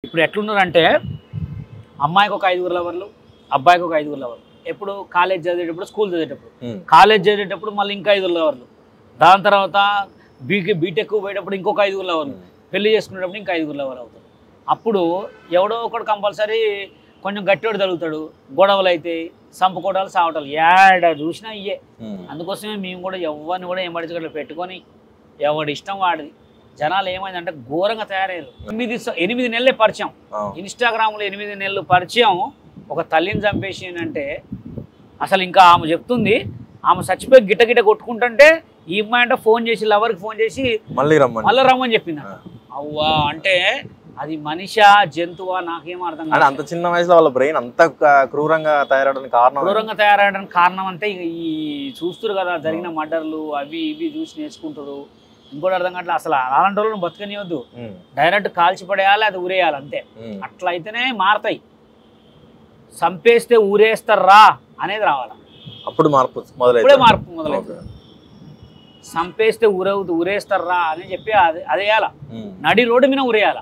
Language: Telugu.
ఇప్పుడు ఎట్లున్నారంటే అమ్మాయికి ఒక 5 లవర్లు, అబ్బాయికి ఒక 5 లవర్లు. ఎప్పుడు కాలేజ్ చదివేటప్పుడు, స్కూల్ చదివేటప్పుడు. కాలేజ్ చదివేటప్పుడు మళ్ళీ ఇంకా 5 లవర్లు. దాని తర్వాత బీటెక్ పోయేటప్పుడు ఇంకొక 5 లవర్లు. పెళ్లి చేసుకునేటప్పుడు ఇంకా 5 లవర్లు అవుతారు. అప్పుడు ఎవడో ఒకడు కంపల్సరీ కొంచెం గట్టివాడు తగులుతాడు, గొడవలు అయితే సంపుకోవడాలు సావటాలు ఏడ చూసినా ఇయ్యే. అందుకోసమే మేము కూడా ఎవరిని కూడా ఏమడిచగట్టు పెట్టుకొని ఎవడి ఇష్టం వాడిది. జనాలు ఏమైందంటే ఘోరంగా తయారయ్యారు. 8 నెలలే పరిచయం, ఇన్స్టాగ్రామ్లో 8 నెలలు పరిచయం. ఒక తల్లిని చంపేసి అంటే అసలు ఇంకా ఆమె చెప్తుంది, ఆమె చచ్చిపోయి గిట్ట కొట్టుకుంటుంటే ఈ అమ్మాయి అంటే ఫోన్ చేసి లవర్కి ఫోన్ చేసి మళ్ళీ రమ్మని చెప్పింది. అవ్వా అంటే అది మనిషా జంతువా నాకేం అర్థం కాదు. అంత చిన్న వయసులో వాళ్ళ బ్రెయిన్ అంత క్రూరంగా తయారవడానికి కారణం అంటే ఈ చూస్తున్నారు కదా జరిగిన మర్డర్లు అవి ఇవి చూసి నేర్చుకుంటారు. ఇంకోటి అర్థం కావట్లేదు. అసలు అలాంటి వాళ్ళని బతకనివద్దు, డైరెక్ట్ కాల్చి పడేయాలి, అది ఊరేయాలి అంతే. అట్లా అయితేనే మారతాయి. చంపేస్తే ఊరేస్తారా అనేది రావాలి, అప్పుడు మార్పు మొదలవుతుంది. చంపేస్తే ఊరేస్తారా అని చెప్పి అది వేయాల, నడి రోడ్డు మీద ఊరేయాల.